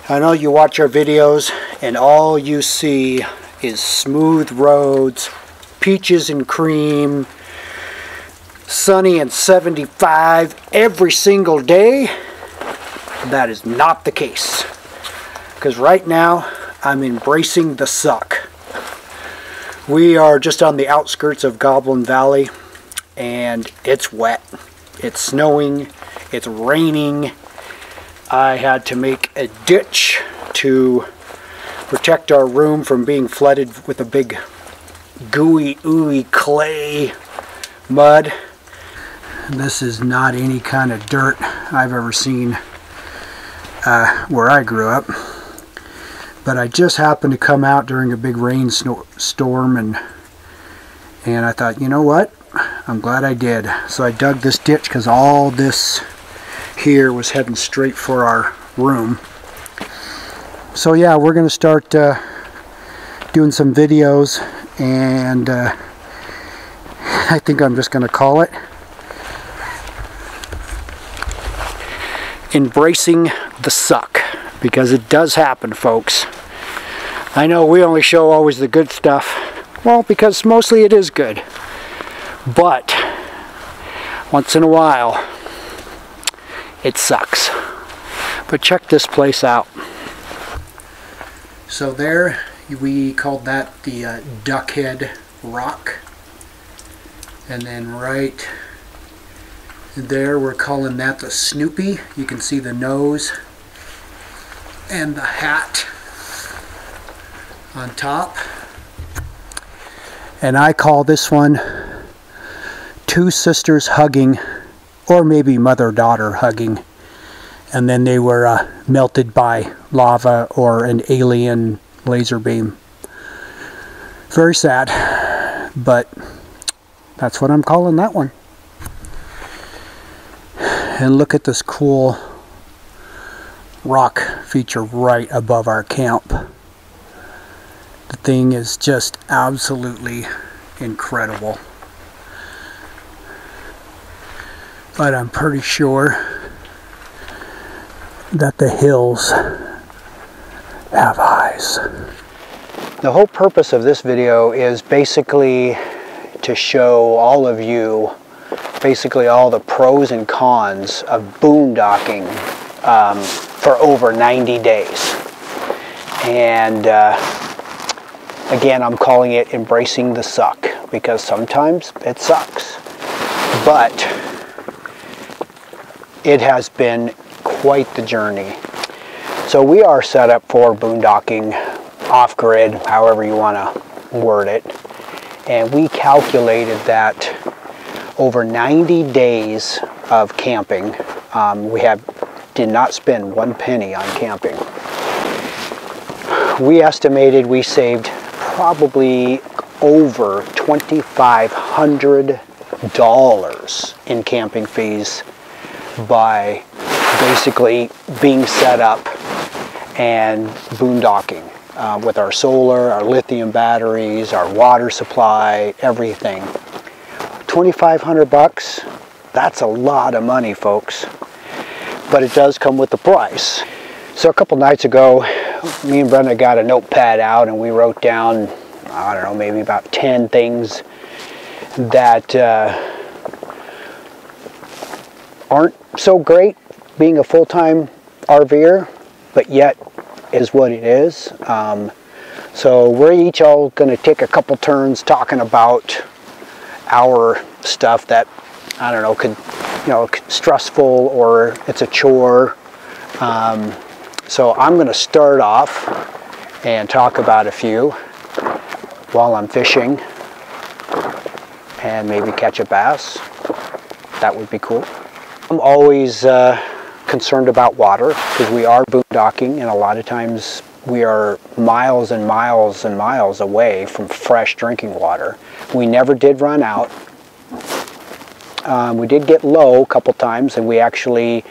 I know you watch our videos and all you see is smooth roads, peaches and cream, sunny and 75 every single day. That is not the case. Because right now I'm embracing the suck. We are just on the outskirts of Goblin Valley and it's wet. It's snowing, it's raining. I had to make a ditch to protect our room from being flooded with a big gooey, ooey clay mud. This is not any kind of dirt I've ever seen where I grew up. But I just happened to come out during a big storm and I thought, you know what? I'm glad I did. So I dug this ditch because all this here was heading straight for our room. So yeah, we're going to start doing some videos, and I think I'm just going to call it Embracing the Suck, because it does happen, folks. I know we only show always the good stuff, well, because mostly it is good, but once in a while it sucks. But check this place out. So there, we called that the Duckhead Rock. And then right there, we're calling that the Snoopy. You can see the nose and the hat on top. And I call this one Two Sisters Hugging, or maybe mother-daughter hugging, and then they were melted by lava or an alien laser beam. Very sad, but that's what I'm calling that one. And look at this cool rock feature right above our camp. The thing is just absolutely incredible. But I'm pretty sure that the hills have eyes. The whole purpose of this video is basically to show all of you basically all the pros and cons of boondocking for over 90 days. And again, I'm calling it Embracing the Suck, because sometimes it sucks. But it has been quite the journey. So we are set up for boondocking off-grid, however you want to word it. And we calculated that over 90 days of camping, we did not spend one penny on camping. We estimated we saved probably over $2,500 in camping fees by basically being set up and boondocking with our solar, our lithium batteries, our water supply, everything. 2,500 bucks, that's a lot of money, folks, but it does come with the price. So a couple nights ago, me and Brenda got a notepad out and we wrote down, I don't know, maybe about 10 things that aren't so great being a full-time RVer, but yet is what it is. So we're each all going to take a couple turns talking about our stuff that, I don't know, could, you know, stressful or it's a chore. So I'm going to start off and talk about a few while I'm fishing and maybe catch a bass. That would be cool. I'm always concerned about water because we are boondocking, and a lot of times we are miles and miles and miles away from fresh drinking water. We never did run out. We did get low a couple times, and we actually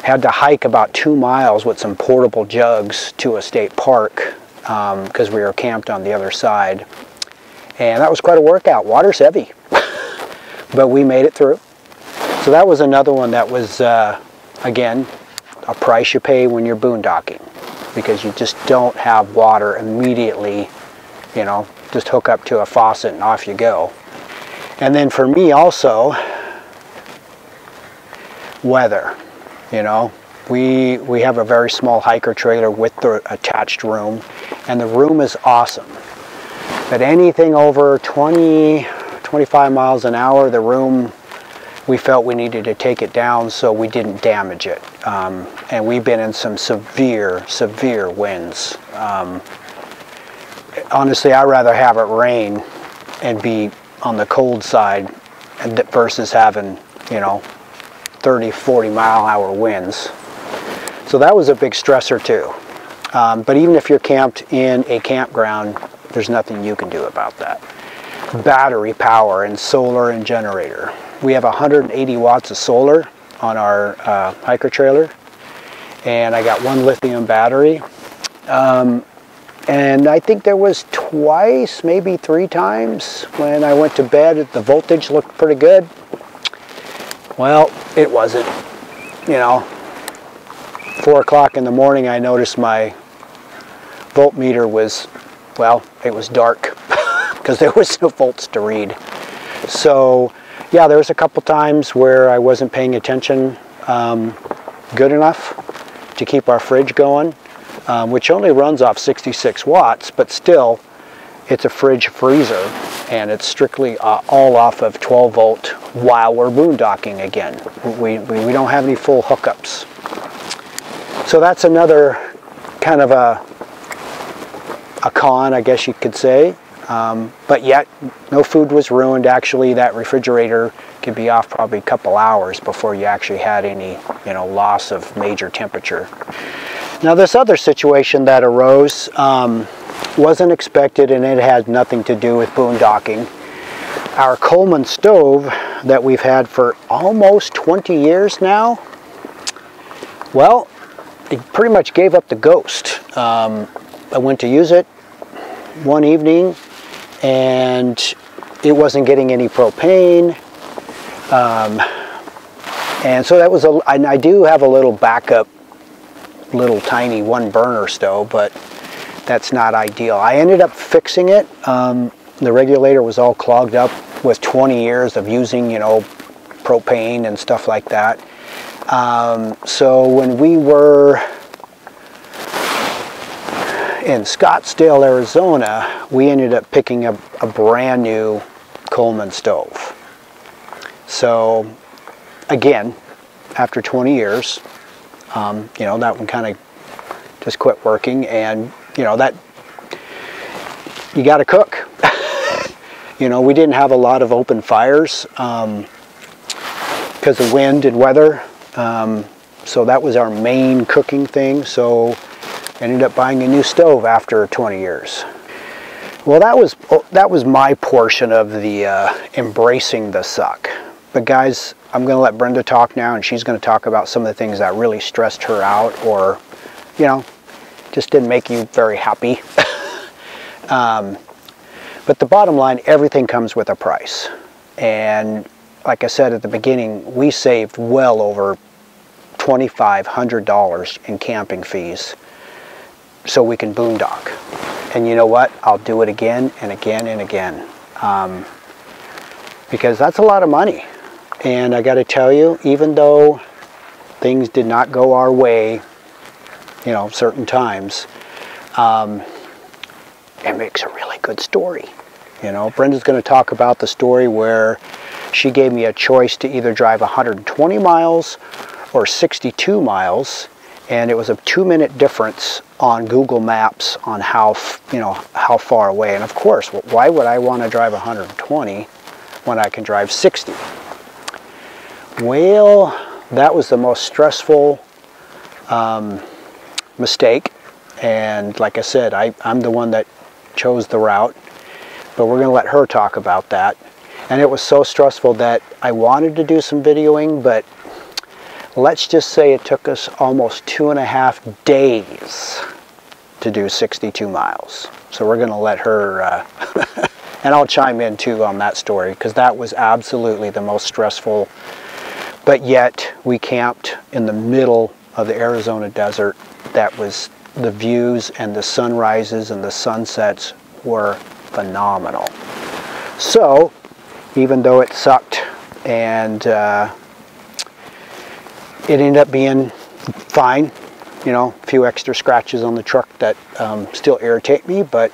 had to hike about 2 miles with some portable jugs to a state park because we were camped on the other side. And that was quite a workout. Water's heavy, but we made it through. So that was another one that was, again, a price you pay when you're boondocking, because you just don't have water immediately, you know, just hook up to a faucet and off you go. And then for me also, weather, you know. We have a very small hiker trailer with the attached room, and the room is awesome. But anything over 20-25 miles an hour, the room, we felt we needed to take it down so we didn't damage it. And we've been in some severe winds. Honestly, I'd rather have it rain and be on the cold side versus having, you know, 30-40 mile an hour winds. So that was a big stressor too. But even if you're camped in a campground, there's nothing you can do about that. Battery power and solar and generator. We have 180 watts of solar on our hiker trailer, and I got one lithium battery. And I think there was twice, maybe 3 times when I went to bed, the voltage looked pretty good. Well, it wasn't. You know, 4 o'clock in the morning, I noticed my voltmeter was, well, it was dark because there was no volts to read. So yeah, there was a couple times where I wasn't paying attention good enough to keep our fridge going, which only runs off 66 watts, but still it's a fridge freezer, and it's strictly all off of 12 volt while we're boondocking again. We don't have any full hookups. So that's another kind of a con, I guess you could say. But yet, no food was ruined. Actually, that refrigerator could be off probably a couple hours before you actually had any, you know, loss of major temperature. Now, this other situation that arose wasn't expected, and it had nothing to do with boondocking. Our Coleman stove that we've had for almost 20 years now, well, it pretty much gave up the ghost. I went to use it one evening, and it wasn't getting any propane. And so that was I do have a little backup, little tiny 1 burner stove, but that's not ideal. I ended up fixing it. The regulator was all clogged up with 20 years of using, you know, propane and stuff like that. So when we were in Scottsdale, Arizona, we ended up picking up a brand new Coleman stove. So again, after 20 years, you know, that one kind of just quit working, and you know, that you got to cook. You know, we didn't have a lot of open fires because of wind and weather. So that was our main cooking thing. So ended up buying a new stove after 20 years. Well, that was my portion of the embracing the suck. But guys, I'm going to let Brenda talk now, and she's going to talk about some of the things that really stressed her out, or, you know, just didn't make you very happy. But the bottom line, everything comes with a price. And like I said at the beginning, we saved well over $2,500 in camping fees so we can boondock. And you know what? I'll do it again and again and again. Because that's a lot of money. And I got to tell you, even though things did not go our way, you know, certain times, it makes a really good story. You know, Brenda's going to talk about the story where she gave me a choice to either drive 120 miles or 62 miles, and it was a 2-minute difference on Google Maps on how, you know, how far away. And of course, why would I want to drive 120 when I can drive 60? Well, that was the most stressful mistake, and like I said, I'm the one that chose the route, but we're going to let her talk about that. And it was so stressful that I wanted to do some videoing, but let's just say it took us almost 2.5 days to do 62 miles. So we're going to let her, and I'll chime in too on that story, because that was absolutely the most stressful. But yet we camped in the middle of the Arizona desert that was, the views and the sunrises and the sunsets were phenomenal. So even though it sucked and it ended up being fine, you know, a few extra scratches on the truck that still irritate me, but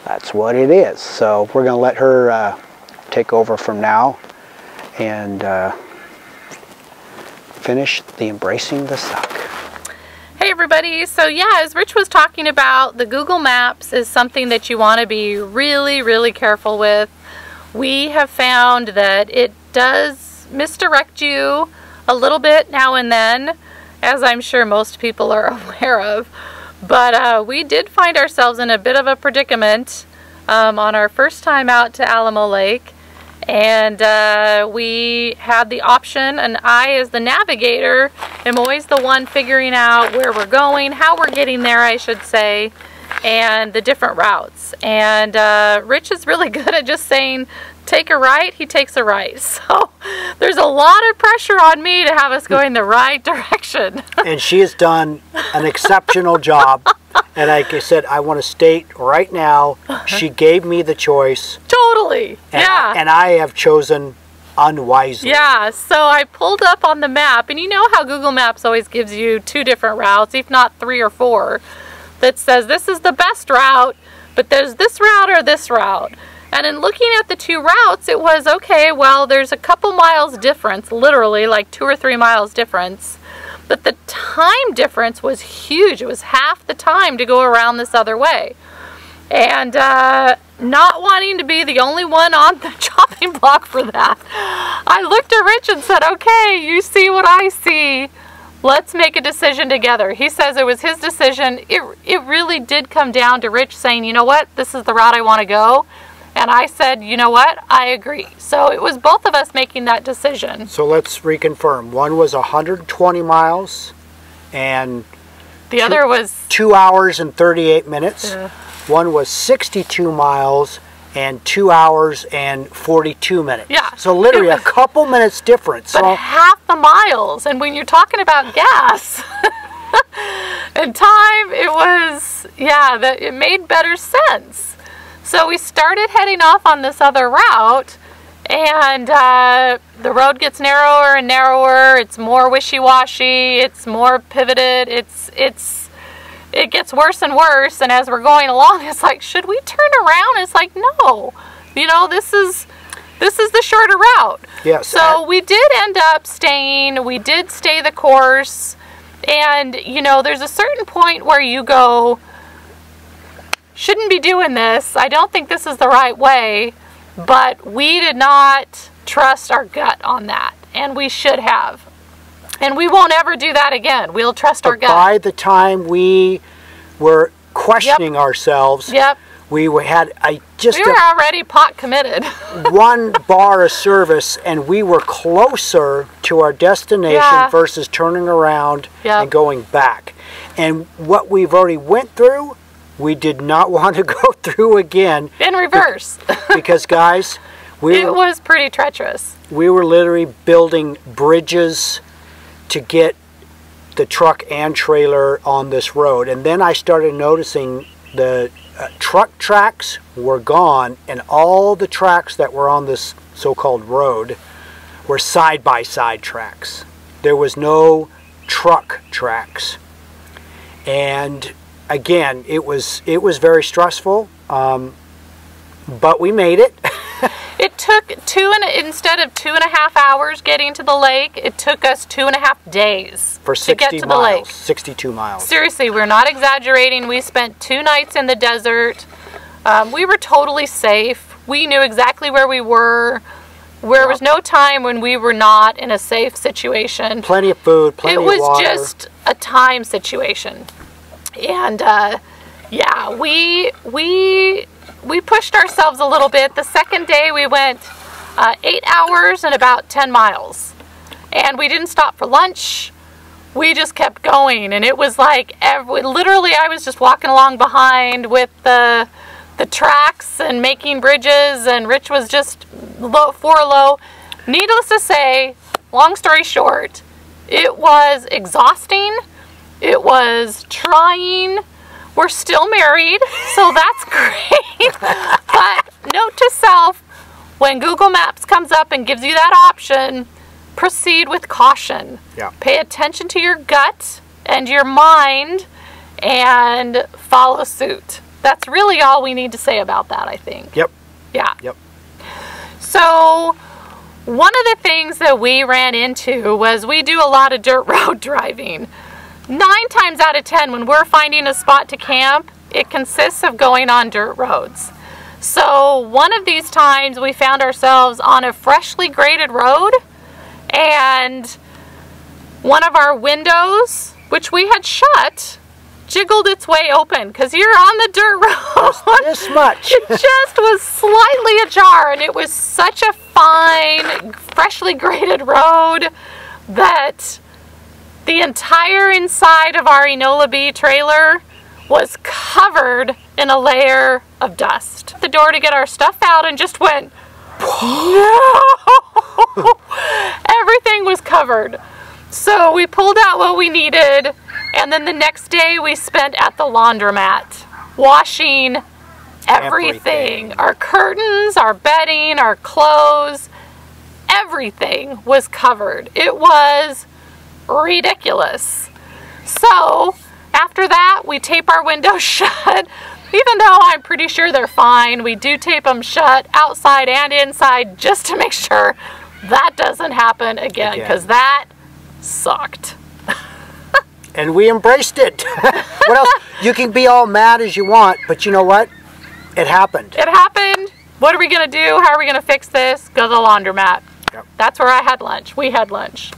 that's what it is. So we're going to let her take over from now and finish the embracing the suck. Hey everybody, so yeah, as Rich was talking about, the Google Maps is something that you want to be really careful with. We have found that it does misdirect you a little bit now and then, as I'm sure most people are aware of. But we did find ourselves in a bit of a predicament on our first time out to Alamo Lake. And we had the option, and I, as the navigator, am always the one figuring out where we're going, how we're getting there, I should say, and the different routes. And Rich is really good at just saying, take a right, he takes a right. So there's a lot of pressure on me to have us going the right direction. And she has done an exceptional job. And like I said, I want to state right now, she gave me the choice. Totally, and yeah. And I have chosen unwisely. Yeah, so I pulled up on the map, and you know how Google Maps always gives you 2 different routes, if not 3 or 4, that says this is the best route, but there's this route or this route. And in looking at the 2 routes, it was, okay, well, there's a couple miles difference, literally like 2 or 3 miles difference. But the time difference was huge. It was half the time to go around this other way. And not wanting to be the only one on the chopping block for that, I looked at Rich and said, okay, you see what I see. Let's make a decision together. He says it was his decision. It really did come down to Rich saying, you know what, this is the route I want to go. And I said, you know what, I agree. So it was both of us making that decision. So let's reconfirm. One was 120 miles and the other was 2 hours and 38 minutes. Yeah. One was 62 miles and 2 hours and 42 minutes. Yeah. So literally a couple minutes difference. But so half the miles. And when you're talking about gas and time, it was, yeah, it made better sense. So we started heading off on this other route, and the road gets narrower and narrower. It's more wishy-washy. It's more pivoted. It gets worse and worse. And as we're going along, it's like, should we turn around? It's like, no. You know, this is the shorter route. Yes. So we did end up staying. We did stay the course, and you know, there's a certain point where you go, shouldn't be doing this. I don't think this is the right way, but we did not trust our gut on that, and we should have. And we won't ever do that again. We'll trust our gut. By the time we were questioning ourselves, we were already pot committed. 1 bar of service, and we were closer to our destination versus turning around and going back. And what we've already went through, we did not want to go through again. In reverse. Because guys, it was pretty treacherous. We were literally building bridges to get the truck and trailer on this road. And then I started noticing the truck tracks were gone, and all the tracks that were on this so-called road were side-by-side tracks. There was no truck tracks. And again, it was very stressful, but we made it. It took instead of 2.5 hours getting to the lake, it took us 2.5 days to get to the lake. 62 miles. Seriously, we're not exaggerating. We spent 2 nights in the desert. We were totally safe. We knew exactly where we were. There was no time when we were not in a safe situation. Plenty of food, plenty of water. It was just a time situation. And yeah, we pushed ourselves a little bit. The second day we went 8 hours and about 10 miles. And we didn't stop for lunch. We just kept going. And it was like, literally I was just walking along behind with the tracks and making bridges, and Rich was just low. Needless to say, long story short, It was exhausting. It was trying. We're still married, so that's great. But note to self, when Google Maps comes up and gives you that option, proceed with caution. Yeah. Pay attention to your gut and your mind and follow suit. That's really all we need to say about that, I think. Yep. Yeah. Yep. So one of the things that we ran into was we do a lot of dirt road driving. 9 times out of 10 when we're finding a spot to camp, it consists of going on dirt roads. So one of these times we found ourselves on a freshly graded road, and one of our windows, which we had shut, jiggled its way open because you're on the dirt road. Just this much. It just was slightly ajar, and it was such a fine, freshly graded road that the entire inside of our Enola B trailer was covered in a layer of dust. The door to get our stuff out and just went, no! Everything was covered. So we pulled out what we needed, and then the next day we spent at the laundromat washing everything. Our curtains, our bedding, our clothes, everything was covered. It was ridiculous. So after that, we tape our windows shut. Even though I'm pretty sure they're fine, we do tape them shut outside and inside just to make sure that doesn't happen again, because that sucked. And we embraced it. What else? You can be all mad as you want, but you know what? It happened. It happened. What are we going to do? How are we going to fix this? Go to the laundromat. Yep. That's where I had lunch. We had lunch.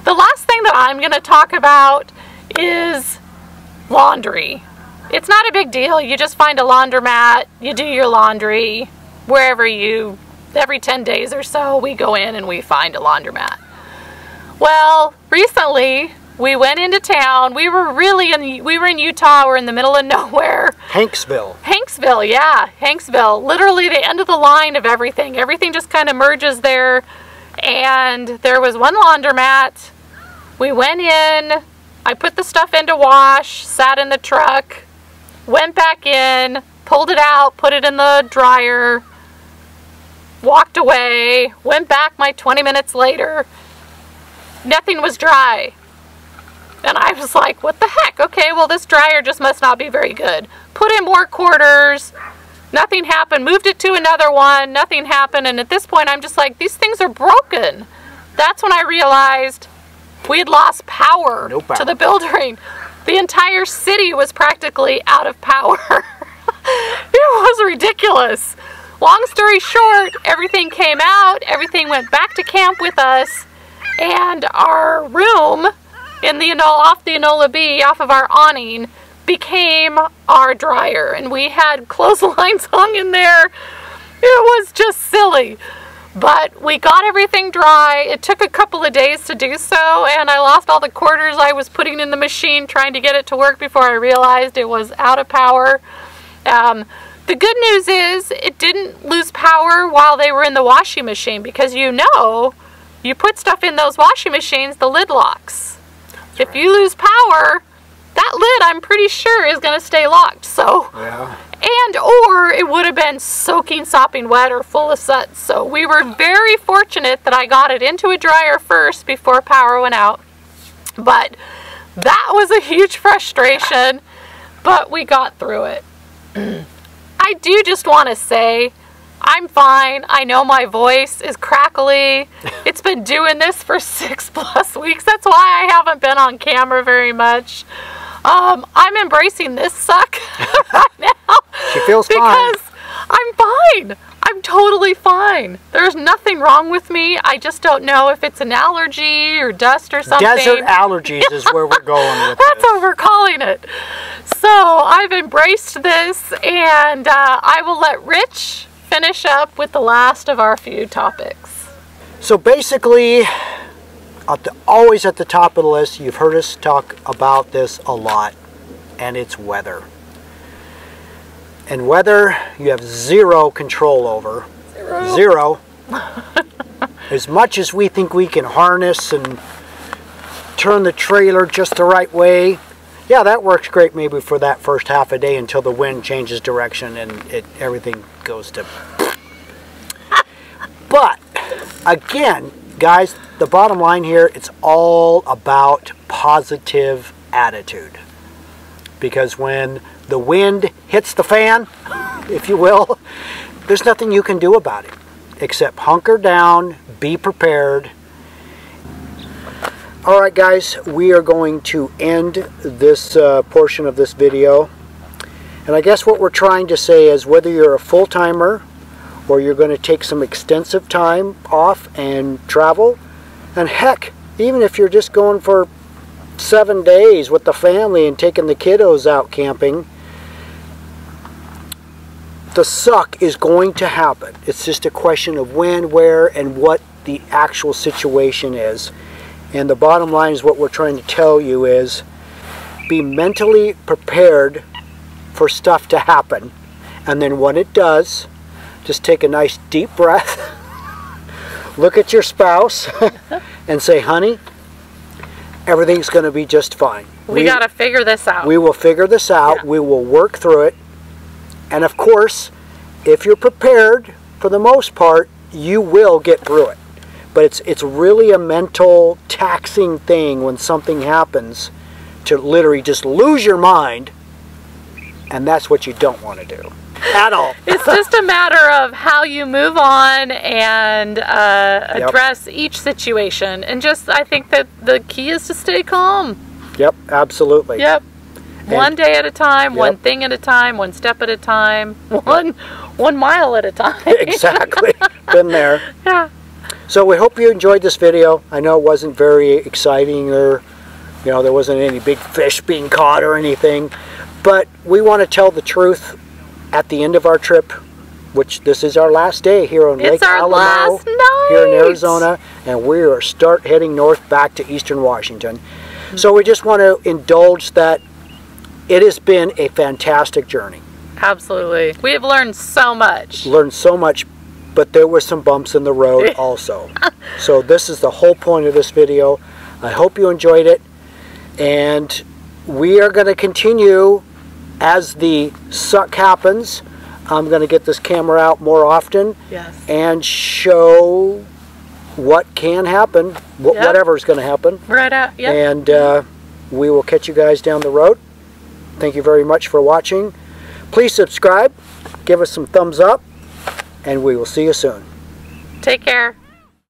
The last thing that I'm going to talk about is laundry. It's not a big deal. You just find a laundromat, you do your laundry wherever every 10 days or so, we go in and we find a laundromat. Well, recently we went into town. We were in Utah. We're in the middle of nowhere. Hanksville, yeah, Hanksville. Literally the end of the line of everything. Everything just kind of merges there. And there was one laundromat. We went in. I put the stuff into wash, sat in the truck, went back in, pulled it out, put it in the dryer, walked away, went back my 20 minutes later. Nothing was dry. And I was like, what the heck? Okay, well, this dryer just must not be very good. Put in more quarters. Nothing happened. Moved it to another one. Nothing happened. And at this point, I'm just like, these things are broken. That's when I realized we had lost power to the building. The entire city was practically out of power. It was ridiculous. Long story short, everything came out. Everything went back to camp with us. And our room in the off the Enola B, off of our awning, became our dryer. And we had clotheslines hung in there. It was just silly. But we got everything dry. It took a couple of days to do so, and I lost all the quarters I was putting in the machine trying to get it to work before I realized it was out of power. The good news is it didn't lose power while they were in the washing machine, because you put stuff in those washing machines, the lid locks. If you lose power, that lid, I'm pretty sure, is going to stay locked. So, or it would have been soaking, sopping wet, or full of soot. So we were very fortunate that I got it into a dryer first before power went out. But that was a huge frustration, but we got through it. I do just want to say, I'm fine. I know my voice is crackly. It's been doing this for 6+ weeks. That's why I haven't been on camera very much. I'm embracing this suck right now. She feels fine. Because I'm fine. I'm totally fine. There's nothing wrong with me. I just don't know if it's an allergy or dust or something. Desert allergies is where we're going with That's what we're calling it. So I've embraced this, and I will let Rich finish up with the last of our few topics. So basically, always at the top of the list, you've heard us talk about this a lot, and it's weather. And weather, you have zero control over. Zero. As much as we think we can harness and turn the trailer just the right way, yeah, that works great maybe for that first half a day until the wind changes direction and everything goes to... But, again, guys, the bottom line here, it's all about positive attitude. Because when the wind hits the fan, if you will, there's nothing you can do about it except hunker down, be prepared. Alright guys, we are going to end this portion of this video. And I guess what we're trying to say is whether you're a full-timer or you're going to take some extensive time off and travel, and heck, even if you're just going for 7 days with the family and taking the kiddos out camping, the suck is going to happen. It's just a question of when, where, and what the actual situation is. And the bottom line is what we're trying to tell you is be mentally prepared for stuff to happen. And then when it does, just take a nice deep breath, look at your spouse, and say, honey, everything's going to be just fine. We got to figure this out. We will figure this out. Yeah. We will work through it. And of course, if you're prepared, for the most part, you will get through it. But it's really a mental taxing thing when something happens to literally just lose your mind. And that's what you don't want to do at all. It's just a matter of how you move on and address each situation. And just, I think that the key is to stay calm. Yep, absolutely. Yep. One day at a time, one thing at a time, one step at a time, one mile at a time. Exactly. Been there. Yeah. So we hope you enjoyed this video. I know it wasn't very exciting, or there wasn't any big fish being caught or anything, but we want to tell the truth at the end of our trip, which this is our last day here on Lake Alamo here in Arizona, and we are heading north back to Eastern Washington. So we just want to indulge that it has been a fantastic journey. Absolutely. We have learned so much. But there were some bumps in the road also. So this is the whole point of this video. I hope you enjoyed it. And we are going to continue as the suck happens. I'm going to get this camera out more often. Yes. And show what can happen, whatever's going to happen. Right out, yep. And we will catch you guys down the road. Thank you very much for watching. Please subscribe, give us some thumbs up, and we will see you soon. Take care.